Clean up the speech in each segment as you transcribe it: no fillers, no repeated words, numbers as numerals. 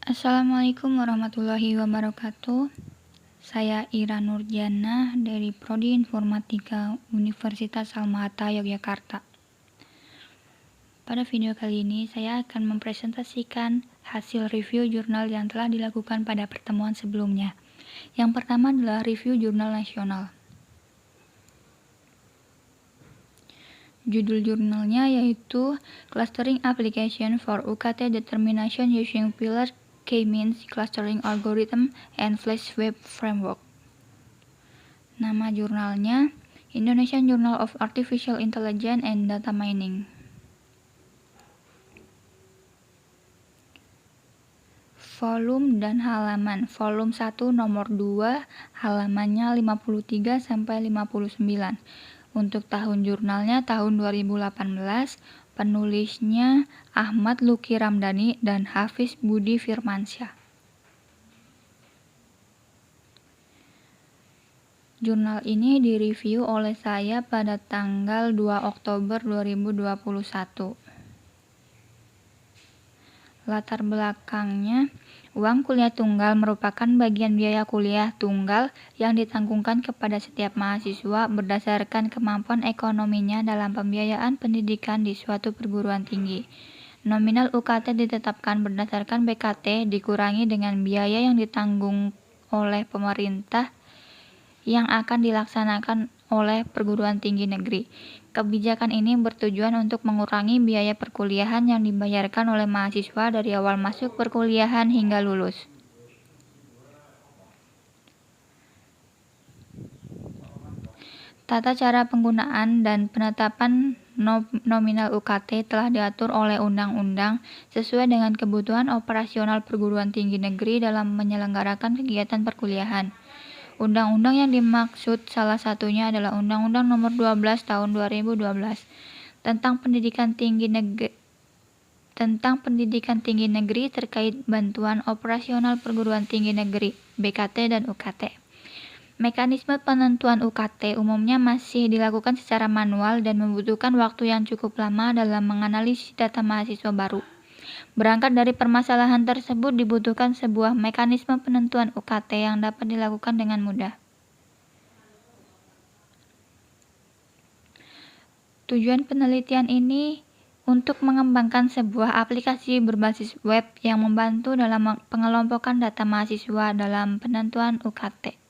Assalamualaikum warahmatullahi wabarakatuh. Saya Ira Nurjana dari Prodi Informatika Universitas Alma-Ata Yogyakarta. Pada video kali ini saya akan mempresentasikan hasil review jurnal yang telah dilakukan pada pertemuan sebelumnya. Yang pertama adalah review jurnal nasional. Judul jurnalnya yaitu Clustering Application for UKT Determination Using Pillar K-Means Clustering Algorithm and Flash Web Framework. Nama jurnalnya Indonesian Journal of Artificial Intelligence and Data Mining. Volume dan halaman. Volume 1 nomor 2 halamannya 53 sampai 59. Untuk tahun jurnalnya tahun 2018, penulisnya Ahmad Luki Ramdhani dan Hafiz Budi Firmansyah. Jurnal ini direview oleh saya pada tanggal 2 Oktober 2021. Latar belakangnya, uang kuliah tunggal merupakan bagian biaya kuliah tunggal yang ditanggungkan kepada setiap mahasiswa berdasarkan kemampuan ekonominya dalam pembiayaan pendidikan di suatu perguruan tinggi. Nominal UKT ditetapkan berdasarkan BKT dikurangi dengan biaya yang ditanggung oleh pemerintah yang akan dilaksanakan oleh perguruan tinggi negeri. Kebijakan ini bertujuan untuk mengurangi biaya perkuliahan yang dibayarkan oleh mahasiswa dari awal masuk perkuliahan hingga lulus. Tata cara penggunaan dan penetapan nominal UKT telah diatur oleh undang-undang sesuai dengan kebutuhan operasional perguruan tinggi negeri dalam menyelenggarakan kegiatan perkuliahan. Undang-undang yang dimaksud salah satunya adalah Undang-Undang Nomor 12 Tahun 2012 tentang Pendidikan Tinggi Negeri terkait bantuan operasional perguruan tinggi negeri (BKT dan UKT). Mekanisme penentuan UKT umumnya masih dilakukan secara manual dan membutuhkan waktu yang cukup lama dalam menganalisis data mahasiswa baru. Berangkat dari permasalahan tersebut dibutuhkan sebuah mekanisme penentuan UKT yang dapat dilakukan dengan mudah. Tujuan penelitian ini untuk mengembangkan sebuah aplikasi berbasis web yang membantu dalam pengelompokan data mahasiswa dalam penentuan UKT.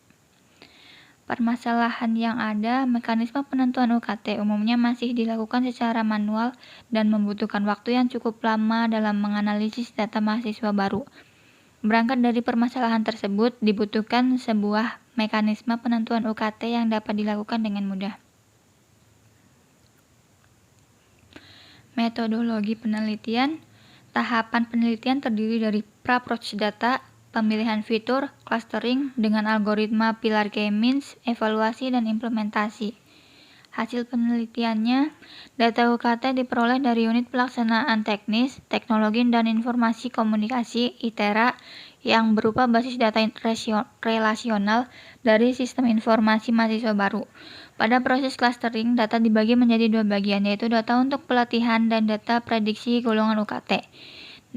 Permasalahan yang ada, mekanisme penentuan UKT umumnya masih dilakukan secara manual dan membutuhkan waktu yang cukup lama dalam menganalisis data mahasiswa baru. Berangkat dari permasalahan tersebut, dibutuhkan sebuah mekanisme penentuan UKT yang dapat dilakukan dengan mudah. Metodologi penelitian. Tahapan penelitian terdiri dari pra-process data, pemilihan fitur, clustering dengan algoritma Pillar K-Means, evaluasi dan implementasi. Hasil penelitiannya, data UKT diperoleh dari unit pelaksanaan teknis, teknologi dan informasi komunikasi (ITERA) yang berupa basis data relasional dari sistem informasi mahasiswa baru. Pada proses clustering, data dibagi menjadi dua bagian, yaitu data untuk pelatihan dan data prediksi golongan UKT.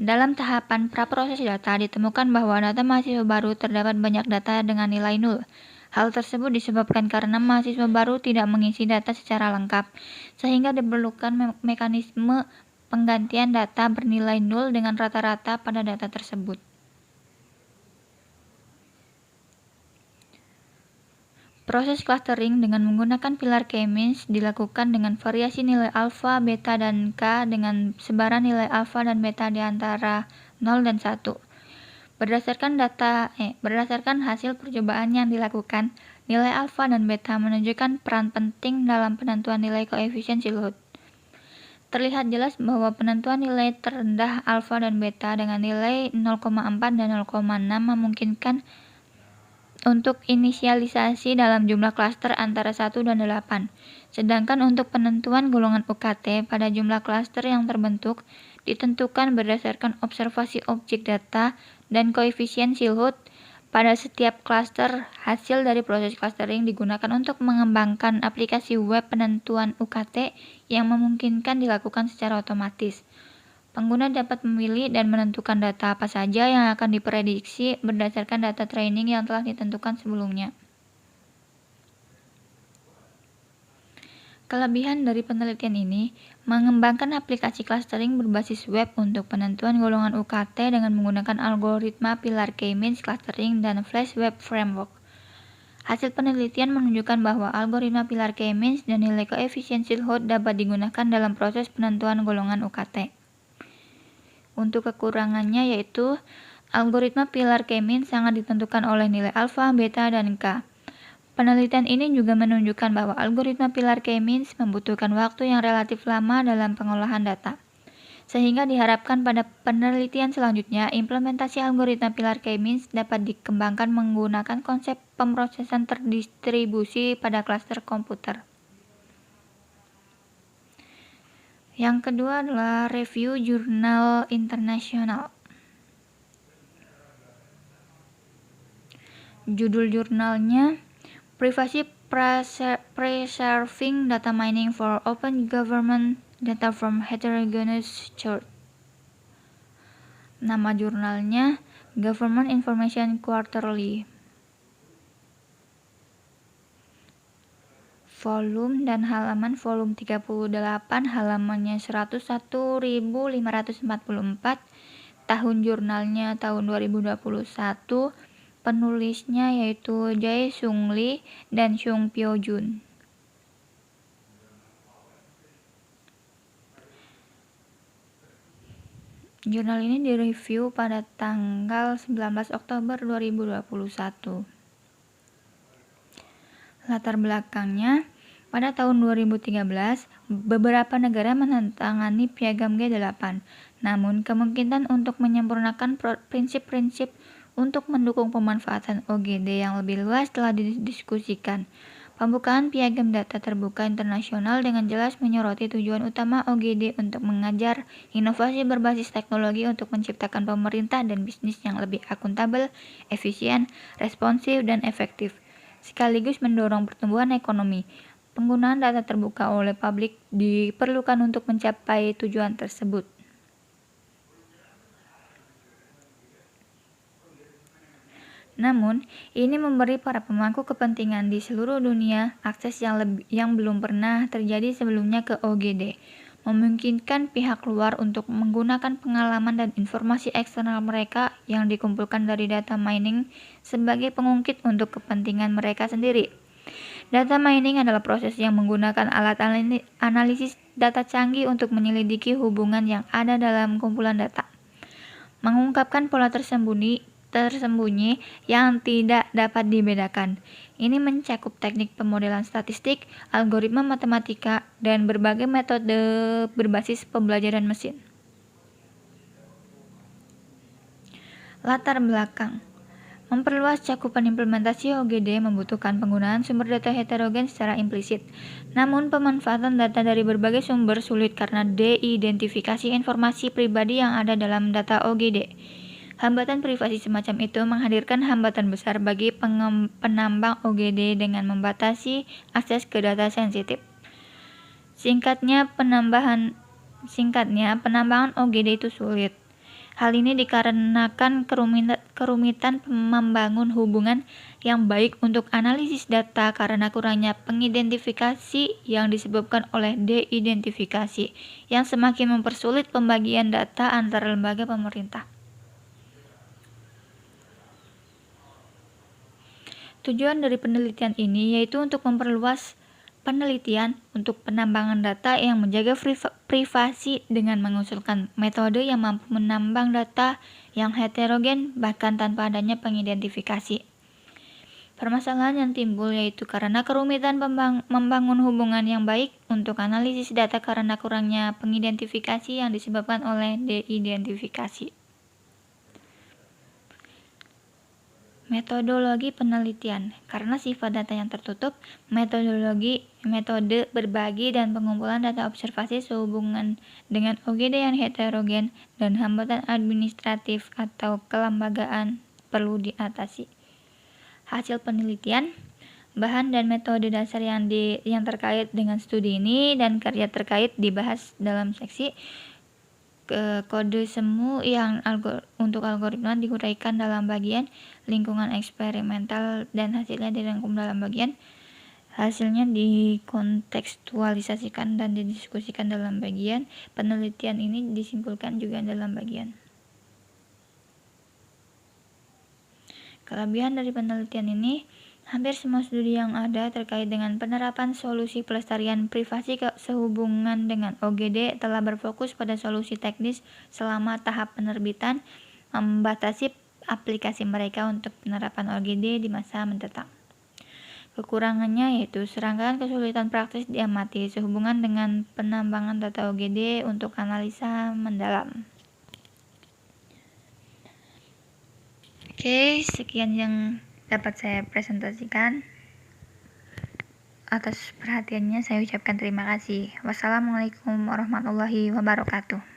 Dalam tahapan pra-proses data, ditemukan bahwa data mahasiswa baru terdapat banyak data dengan nilai 0. Hal tersebut disebabkan karena mahasiswa baru tidak mengisi data secara lengkap, sehingga diperlukan mekanisme penggantian data bernilai 0 dengan rata-rata pada data tersebut. Proses clustering dengan menggunakan Pillar K-Means dilakukan dengan variasi nilai alfa, beta, dan K dengan sebaran nilai alfa dan beta di antara 0 dan 1. Berdasarkan hasil percobaan yang dilakukan, nilai alfa dan beta menunjukkan peran penting dalam penentuan nilai koefisien Silhouette. Terlihat jelas bahwa penentuan nilai terendah alfa dan beta dengan nilai 0,4 dan 0,6 memungkinkan untuk inisialisasi dalam jumlah klaster antara 1 dan 8. Sedangkan untuk penentuan golongan UKT pada jumlah klaster yang terbentuk ditentukan berdasarkan observasi objek data dan koefisien Silhouette pada setiap klaster. Hasil dari proses clustering digunakan untuk mengembangkan aplikasi web penentuan UKT yang memungkinkan dilakukan secara otomatis. Pengguna dapat memilih dan menentukan data apa saja yang akan diprediksi berdasarkan data training yang telah ditentukan sebelumnya. Kelebihan dari penelitian ini mengembangkan aplikasi clustering berbasis web untuk penentuan golongan UKT dengan menggunakan algoritma pilar K-means clustering dan Flash Web Framework. Hasil penelitian menunjukkan bahwa algoritma pilar K-means dan nilai koefisiensi Hod dapat digunakan dalam proses penentuan golongan UKT. Untuk kekurangannya yaitu algoritma pilar K-means sangat ditentukan oleh nilai alfa, beta, dan K. Penelitian ini juga menunjukkan bahwa algoritma pilar K-means membutuhkan waktu yang relatif lama dalam pengolahan data. Sehingga diharapkan pada penelitian selanjutnya, implementasi algoritma pilar K-means dapat dikembangkan menggunakan konsep pemrosesan terdistribusi pada klaster komputer. Yang kedua adalah review jurnal internasional. Judul jurnalnya Privacy Preserving Data Mining for Open Government Data from Heterogeneous Sources. Nama jurnalnya Government Information Quarterly. Volume dan halaman volume 38, halamannya 101.544. Tahun jurnalnya tahun 2021. Penulisnya yaitu Jae Sung Lee dan Sung Pyo Jun. Jurnal ini direview pada tanggal 19 Oktober 2021. Latar belakangnya, pada tahun 2013, beberapa negara menandatangani Piagam G8. Namun, kemungkinan untuk menyempurnakan prinsip-prinsip untuk mendukung pemanfaatan OGD yang lebih luas telah didiskusikan. Pembukaan Piagam Data Terbuka Internasional dengan jelas menyoroti tujuan utama OGD untuk mengajar inovasi berbasis teknologi untuk menciptakan pemerintah dan bisnis yang lebih akuntabel, efisien, responsif, dan efektif, sekaligus mendorong pertumbuhan ekonomi. Penggunaan data terbuka oleh publik diperlukan untuk mencapai tujuan tersebut. Namun, ini memberi para pemangku kepentingan di seluruh dunia akses yang belum pernah terjadi sebelumnya ke OGD, memungkinkan pihak luar untuk menggunakan pengalaman dan informasi eksternal mereka yang dikumpulkan dari data mining sebagai pengungkit untuk kepentingan mereka sendiri. Data mining adalah proses yang menggunakan alat analisis data canggih untuk menyelidiki hubungan yang ada dalam kumpulan data, mengungkapkan pola tersembunyi yang tidak dapat dibedakan. Ini mencakup teknik pemodelan statistik, algoritma matematika, dan berbagai metode berbasis pembelajaran mesin. Latar belakang. Memperluas cakupan implementasi OGD membutuhkan penggunaan sumber data heterogen secara implisit. Namun, pemanfaatan data dari berbagai sumber sulit karena de-identifikasi informasi pribadi yang ada dalam data OGD. Hambatan privasi semacam itu menghadirkan hambatan besar bagi penambang OGD dengan membatasi akses ke data sensitif. Singkatnya, penambangan OGD itu sulit. Hal ini dikarenakan kerumitan membangun hubungan yang baik untuk analisis data karena kurangnya pengidentifikasi yang disebabkan oleh de-identifikasi yang semakin mempersulit pembagian data antar lembaga pemerintah. Tujuan dari penelitian ini yaitu untuk memperluas penelitian untuk penambangan data yang menjaga privasi dengan mengusulkan metode yang mampu menambang data yang heterogen bahkan tanpa adanya pengidentifikasi. Permasalahan yang timbul yaitu karena kerumitan membangun hubungan yang baik untuk analisis data karena kurangnya pengidentifikasi yang disebabkan oleh de-identifikasi. Metodologi penelitian. Karena sifat data yang tertutup, metode berbagi dan pengumpulan data observasi sehubungan dengan OGD yang heterogen dan hambatan administratif atau kelembagaan perlu diatasi. Hasil penelitian, bahan dan metode dasar yang terkait dengan studi ini dan karya terkait dibahas dalam seksi Kode semu yang untuk algoritma diuraikan dalam bagian lingkungan eksperimental dan hasilnya dirangkum dalam bagian. Hasilnya dikontekstualisasikan dan didiskusikan dalam bagian. Penelitian ini disimpulkan juga dalam bagian. Kelebihan dari penelitian ini, hampir semua studi yang ada terkait dengan penerapan solusi pelestarian privasi sehubungan dengan OGD telah berfokus pada solusi teknis selama tahap penerbitan, membatasi aplikasi mereka untuk penerapan OGD di masa mendatang. Kekurangannya yaitu serangkaian kesulitan praktis diamati sehubungan dengan penambangan data OGD untuk analisa mendalam. Oke, sekian yang dapat saya presentasikan. Atas perhatiannya saya ucapkan terima kasih. Wassalamualaikum warahmatullahi wabarakatuh.